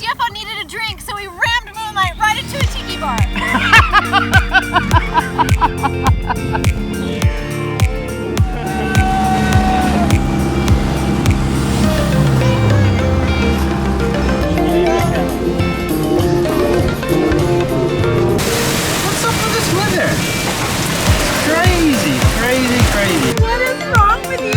GFO needed a drink, so we rammed Moonlight right into a tiki bar. What's up with this weather? Crazy, crazy, crazy. What is wrong with you?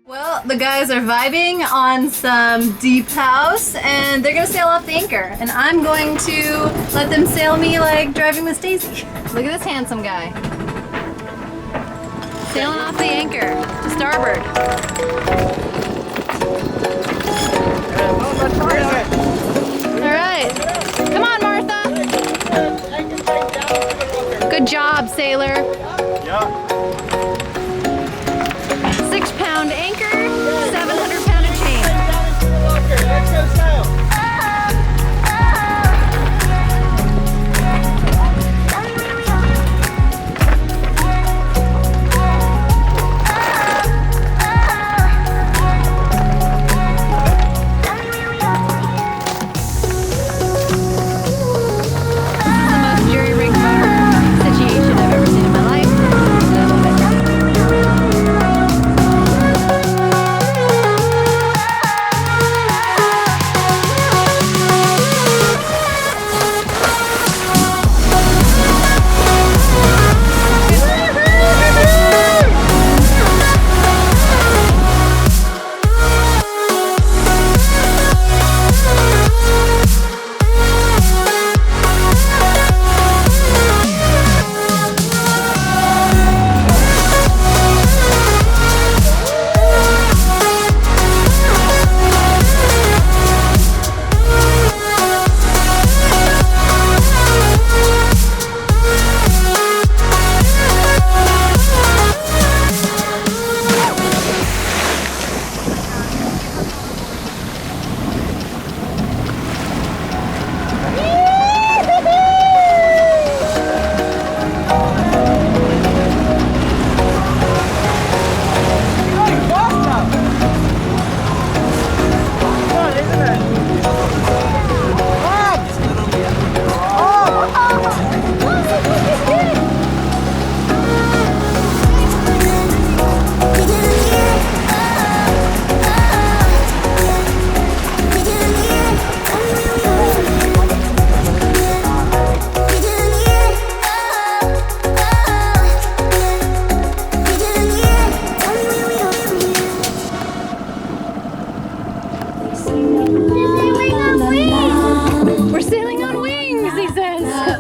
Well, the guys are vibing on some deep house and they're gonna sail off the anchor. And I'm going to let them sail me like driving Miss Daisy. Look at this handsome guy. Sailing off the anchor to starboard. Alright. Come on, Martha. Good job, sailor. Yeah. 6-pound anchor, 700-pound of chain. Let's go sail.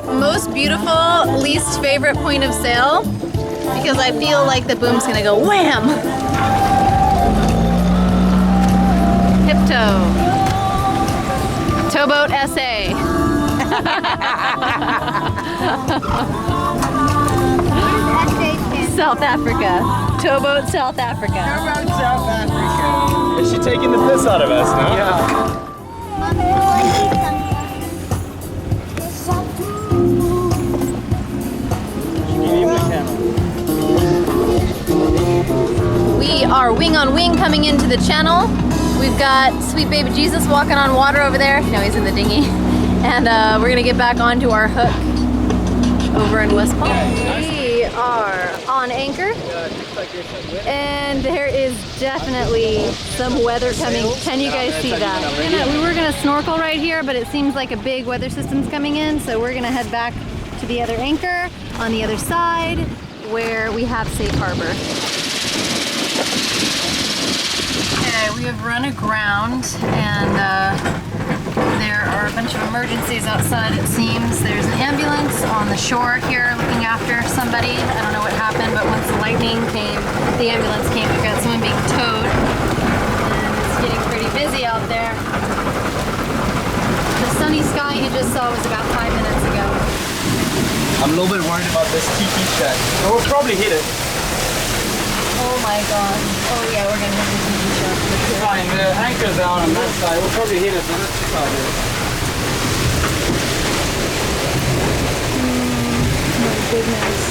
Most beautiful, least favorite point of sail because I feel like the boom's gonna go wham! Hip toe. Towboat SA. South Africa. Towboat South Africa. Towboat South Africa. Is she taking the piss out of us now? Yeah. We are wing on wing coming into the channel. We've got sweet baby Jesus walking on water over there. No, he's in the dinghy. And we're gonna get back onto our hook over in West Palm. We are on anchor. And there is definitely some weather coming. Can you guys see that? We were gonna snorkel right here, but it seems like a big weather system's coming in, so we're gonna head back to the other anchor on the other side where we have safe harbor. Okay, we have run aground and there are a bunch of emergencies outside, it seems. There's an ambulance on the shore here looking after somebody. I don't know what happened, but once the lightning came, the ambulance came. We've got someone being towed and it's getting pretty busy saw was about 5 minutes ago. I'm a little bit worried about this tiki shack. But we'll probably hit it. Oh my god. Oh yeah, we're gonna hit the TV show. It's fine, the anchor's out on that side. We'll probably hit it, but let's see how it is. My goodness.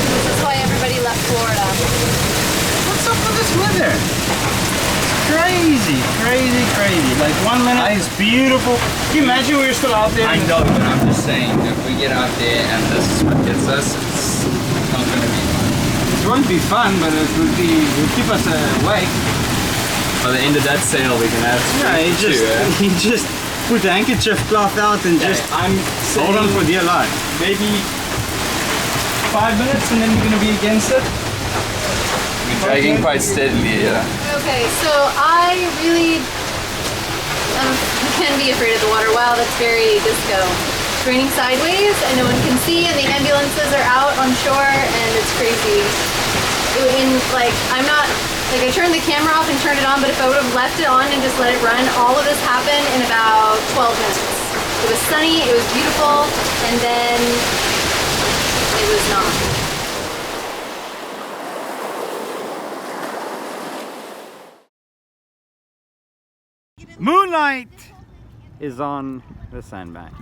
This is why everybody left Florida. What's up with this weather? Crazy, crazy, crazy. Like 1 minute it's beautiful. Can you imagine we were still out there? I know, but I'm just saying, if we get out there and this is what gets us, it's not going to be fun. It won't be fun, but it would keep us awake. By the end of that sail, we can have some He just put the handkerchief cloth out and just hold on for dear life. maybe 5 minutes and then we're going to be against it. we're dragging quite steadily, yeah. Okay, so I really can be afraid of the water. Wow, that's very disco. It's raining sideways and no one can see, and the ambulances are out on shore, and it's crazy. I turned the camera off and turned it on, but if I would have left it on and just let it run, all of this happened in about 12 minutes. It was sunny, it was beautiful, and then it was not. Moonlight is on the sandbank.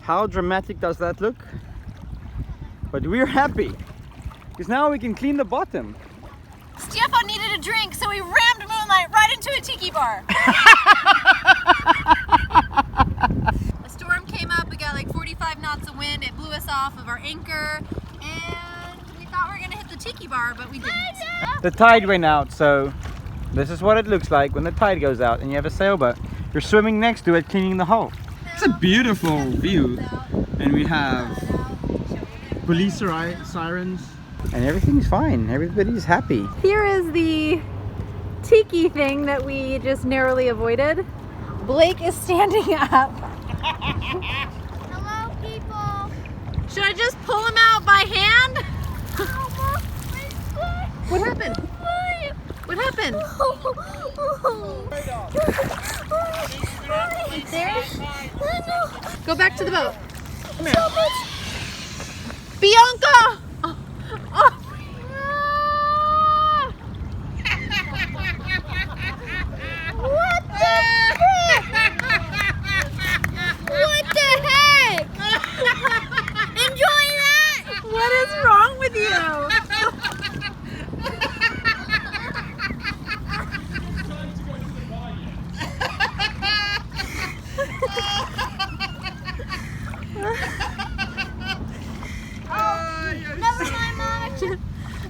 How dramatic does that look? But we're happy because now we can clean the bottom. Stefan needed a drink, so he rammed Moonlight right into a tiki bar. A storm came up, we got like 45 knots of wind, it blew us off of our anchor, and we thought we were gonna hit the tiki bar, but we didn't. The tide went out, so this is what it looks like when the tide goes out and you have a sailboat. You're swimming next to it, cleaning the hull. It's a beautiful view, and we have police sirens. And everything's fine, everybody's happy. Here is the tiki thing that we just narrowly avoided. Blake is standing up. Hello, people. Should I just pull him out by hand? What happened? What happened? There? Go back to the boat. Come here. Bianca! Oh. Oh. What the heck? What the heck? Enjoy that! What is wrong with you?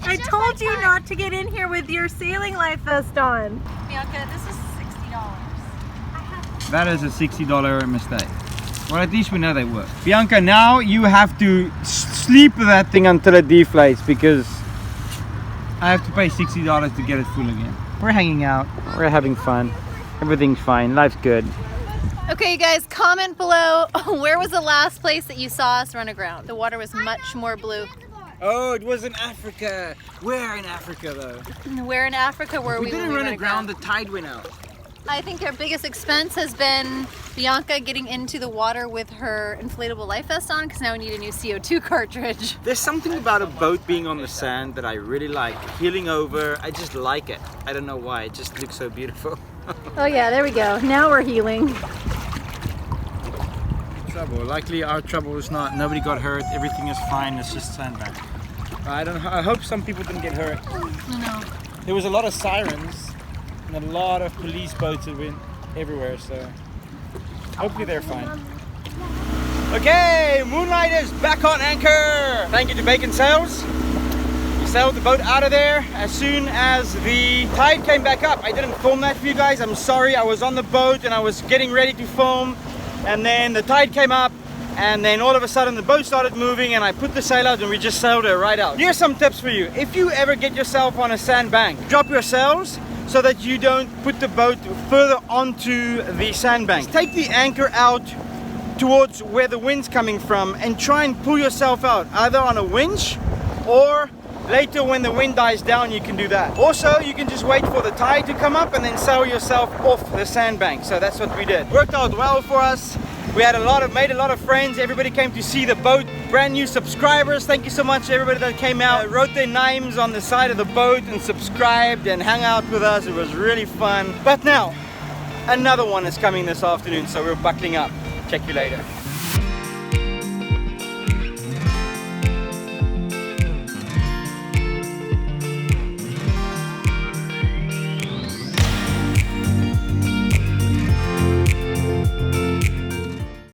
I told you not to get in here with your sailing life vest on. Bianca, this is $60. That is a $60 mistake. Well, at least we know they work. Bianca, now you have to sleep with that thing until it deflates, because I have to pay $60 to get it full again. We're hanging out, we're having fun, everything's fine, life's good. Okay, you guys, comment below, where was the last place that you saw us run aground? The water was much more blue. Oh, it was in Africa. Where in Africa though? Where in Africa were we? We didn't run aground, the tide went out. I think our biggest expense has been Bianca getting into the water with her inflatable life vest on, because now we need a new CO2 cartridge. There's something about a boat being on the sand that I really like. Heeling over, I just like it. I don't know why, it just looks so beautiful. Oh yeah, there we go. Now we're healing. Trouble. Luckily our trouble is not, nobody got hurt, everything is fine, it's just sandbank. I hope some people didn't get hurt. No. There was a lot of sirens and a lot of police boats that went everywhere, so hopefully they're fine. Okay, Moonlight is back on anchor. Thank you to Bacon Sails. We sailed the boat out of there as soon as the tide came back up. I didn't film that for you guys, I'm sorry. I was on the boat and I was getting ready to film, and then the tide came up, and then all of a sudden the boat started moving, and I put the sail out and we just sailed it right out. Here's some tips for you. If you ever get yourself on a sandbank, drop your sails so that you don't put the boat further onto the sandbank. Take the anchor out towards where the wind's coming from and try and pull yourself out, either on a winch or later when the wind dies down, you can do that. Also, you can just wait for the tide to come up and then sail yourself off the sandbank. So that's what we did. Worked out well for us. We had made a lot of friends. Everybody came to see the boat. Brand new subscribers. Thank you so much to everybody that came out. Wrote their names on the side of the boat and subscribed and hung out with us. It was really fun. But now, another one is coming this afternoon, so we're buckling up. Check you later.